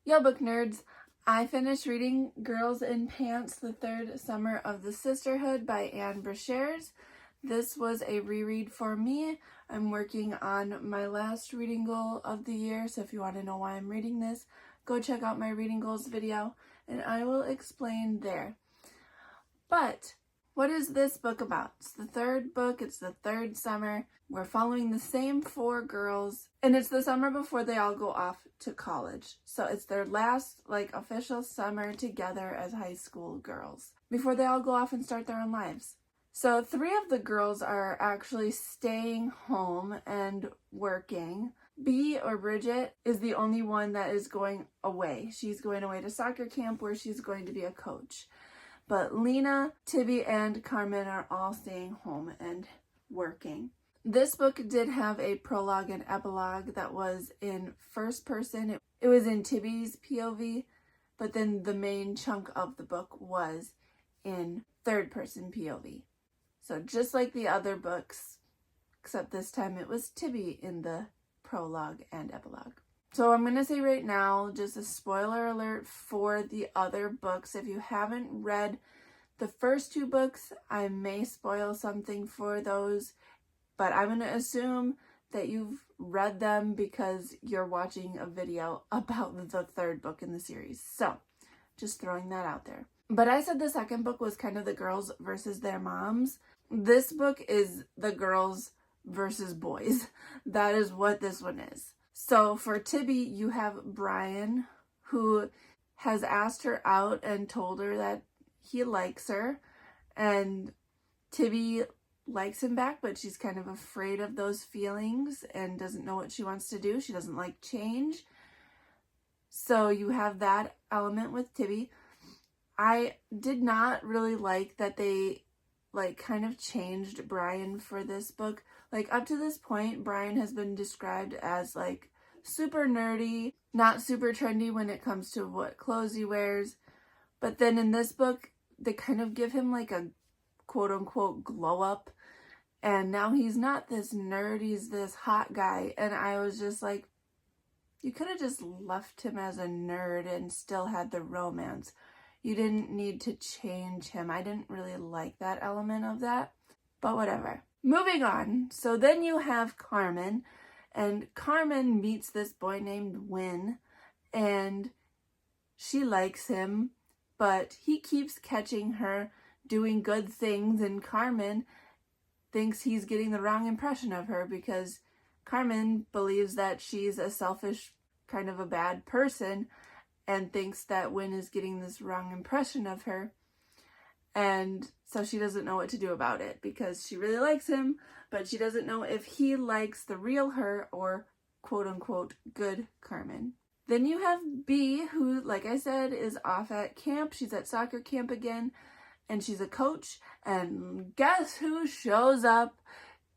Yo, book nerds! I finished reading Girls in Pants, the third summer of the Sisterhood by Ann Brashares. This was a reread for me. I'm working on my last reading goal of the year, so if you want to know why I'm reading this, go check out my reading goals video, and I will explain there. But what is this book about? It's the third book, it's the third summer. We're following the same four girls, and it's the summer before they all go off to college. So it's their last official summer together as high school girls before they all go off and start their own lives. So 3 of the girls are actually staying home and working. B, or Bridget, is the only one that is going away. She's going away to soccer camp where she's going to be a coach. But Lena, Tibby, and Carmen are all staying home and working. This book did have a prologue and epilogue that was in first person. It was in Tibby's POV, but then the main chunk of the book was in third person POV. So just like the other books, except this time it was Tibby in the prologue and epilogue. So I'm going to say right now, just a spoiler alert for the other books. If you haven't read the first 2 books, I may spoil something for those, but I'm going to assume that you've read them because you're watching a video about the third book in the series. So just throwing that out there. But I said the second book was kind of the girls versus their moms. This book is the girls versus boys. That is what this one is. So for Tibby, you have Brian, who has asked her out and told her that he likes her, and Tibby likes him back, but she's kind of afraid of those feelings and doesn't know what she wants to do. She doesn't like change. So you have that element with Tibby. I did not really like that they kind of changed Brian for this book. Up to this point, Brian has been described as super nerdy, not super trendy when it comes to what clothes he wears. But then in this book, they kind of give him a quote unquote glow up. And now he's not this nerd, he's this hot guy. And I was just like, you could have just left him as a nerd and still had the romance. You didn't need to change him. I didn't really like that element of that, but whatever. Moving on. So then you have Carmen, and Carmen meets this boy named Win, and she likes him, but he keeps catching her doing good things, and Carmen thinks he's getting the wrong impression of her because Carmen believes that she's a selfish, kind of a bad person, and thinks that Win is getting this wrong impression of her. And so she doesn't know what to do about it because she really likes him, but she doesn't know if he likes the real her or quote unquote good Carmen. Then you have B, who, like I said, is off at camp. She's at soccer camp again, and she's a coach. And guess who shows up?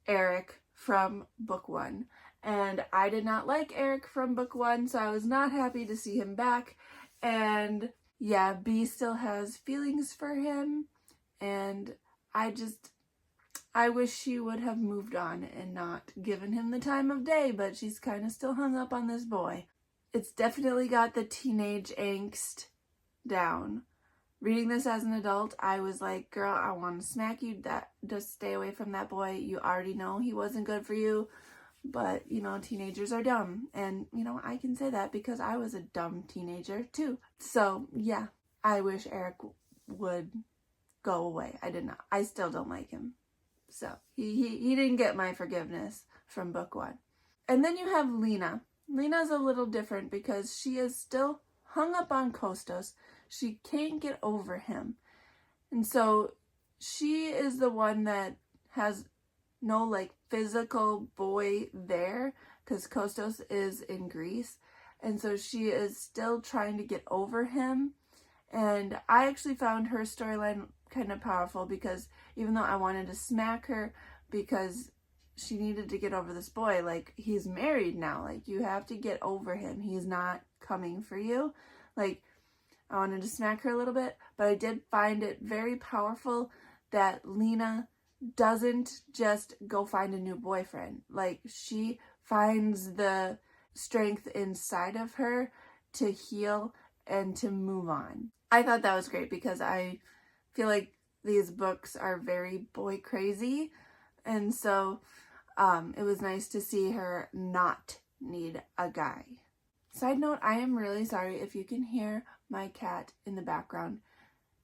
Eric from book 1. And I did not like Eric from book 1, so I was not happy to see him back. And yeah, B still has feelings for him, and I wish she would have moved on and not given him the time of day, but she's kind of still hung up on this boy. It's definitely got the teenage angst down. Reading this as an adult, I was like, girl, I want to smack you. Just stay away from that boy. You already know he wasn't good for you. But, teenagers are dumb. And, I can say that because I was a dumb teenager too. So, yeah, I wish Eric would go away. I did not. I still don't like him. So, he didn't get my forgiveness from book 1. And then you have Lena. Lena's a little different because she is still hung up on Kostos. She can't get over him. And so, she is the one that has no physical boy there because Kostos is in Greece, and so she is still trying to get over him. And I actually found her storyline kind of powerful because even though I wanted to smack her because she needed to get over this boy, he's married now, you have to get over him, he's not coming for you. I wanted to smack her a little bit, but I did find it very powerful that Lena doesn't just go find a new boyfriend. She finds the strength inside of her to heal and to move on. I thought that was great because I feel like these books are very boy crazy, and so it was nice to see her not need a guy. Side note, I am really sorry if you can hear my cat in the background.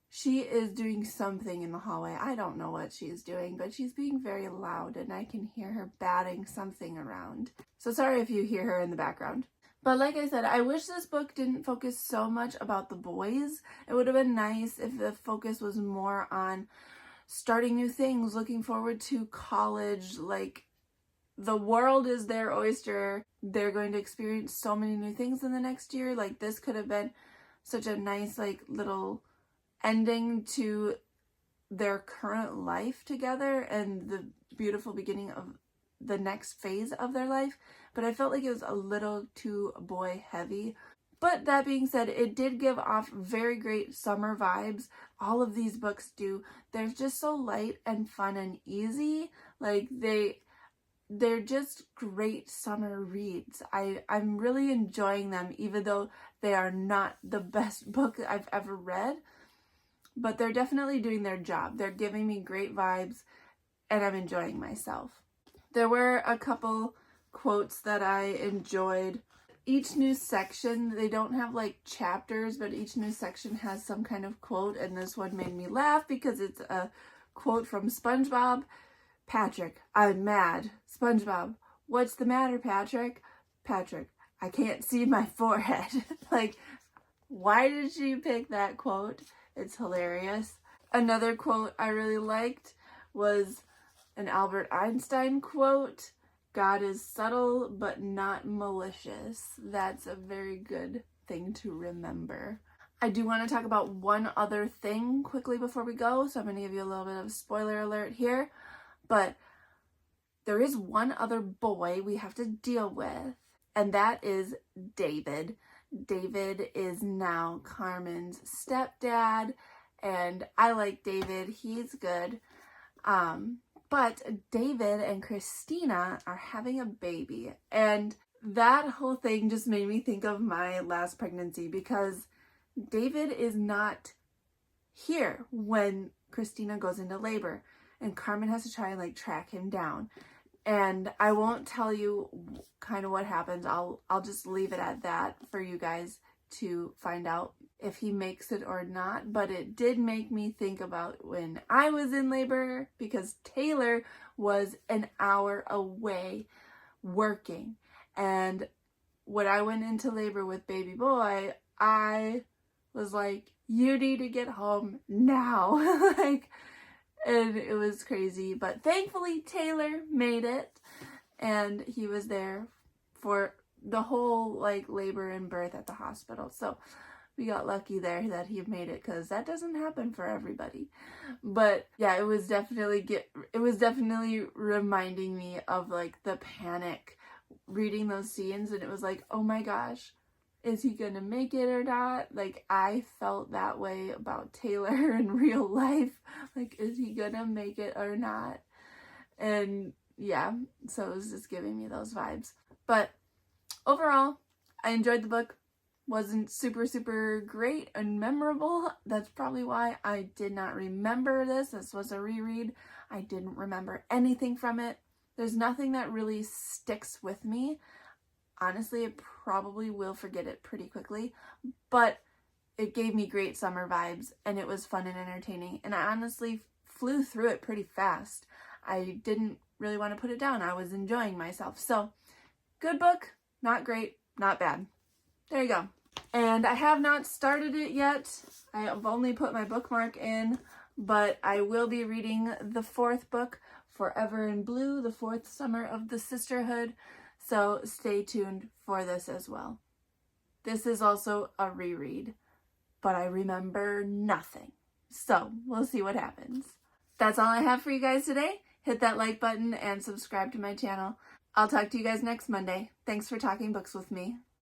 She is doing something in the hallway. I don't know what she's doing, but she's being very loud and I can hear her batting something around. So sorry if you hear her in the background. But like I said, I wish this book didn't focus so much about the boys. It would have been nice if the focus was more on starting new things, looking forward to college. Like, the world is their oyster. They're going to experience so many new things in the next year. Like, this could have been such a nice, like, little ending to their current life together and the beautiful beginning of the next phase of their life, but I felt like it was a little too boy heavy. But that being said, it did give off very great summer vibes. All of these books do. They're just so light and fun and easy. Like, they're just great summer reads. I'm really enjoying them, even though they are not the best book I've ever read, but they're definitely doing their job. They're giving me great vibes and I'm enjoying myself. There were a couple quotes that I enjoyed. Each new section, they don't have like chapters, but each new section has some kind of quote, and this one made me laugh because it's a quote from SpongeBob. Patrick, I'm mad. SpongeBob, what's the matter, Patrick? Patrick, I can't see my forehead. Like, why did she pick that quote? It's hilarious. Another quote I really liked was an Albert Einstein quote. God is subtle but not malicious. That's a very good thing to remember. I do want to talk about one other thing quickly before we go, so I'm going to give you a little bit of a spoiler alert here. But there is one other boy we have to deal with, and that is David. David is now Carmen's stepdad, and I like David. He's good. But David and Christina are having a baby, and that whole thing just made me think of my last pregnancy, because David is not here when Christina goes into labor, and Carmen has to try and like track him down. And I won't tell you kind of what happens. I'll just leave it at that for you guys to find out if he makes it or not. But it did make me think about when I was in labor, because Taylor was an hour away working. And when I went into labor with baby boy, I was like, you need to get home now. Like, and it was crazy, but thankfully Taylor made it, and he was there for the whole like labor and birth at the hospital. So we got lucky there that he made it, because that doesn't happen for everybody. But yeah, it was definitely reminding me of like the panic reading those scenes, and it was like, oh my gosh, is he gonna make it or not? Like, I felt that way about Taylor in real life. Like, is he gonna make it or not? And yeah, so it was just giving me those vibes. But overall, I enjoyed the book. Wasn't super great and memorable. That's probably why I did not remember this. This was a reread. I didn't remember anything from it. There's nothing that really sticks with me. Honestly, I probably will forget it pretty quickly, but it gave me great summer vibes, and it was fun and entertaining, and I honestly flew through it pretty fast. I didn't really want to put it down. I was enjoying myself. So, good book, not great, not bad. There you go. And I have not started it yet. I have only put my bookmark in, but I will be reading the fourth book, Forever in Blue, the fourth summer of the Sisterhood. So stay tuned for this as well. This is also a reread, but I remember nothing. So we'll see what happens. That's all I have for you guys today. Hit that like button and subscribe to my channel. I'll talk to you guys next Monday. Thanks for talking books with me.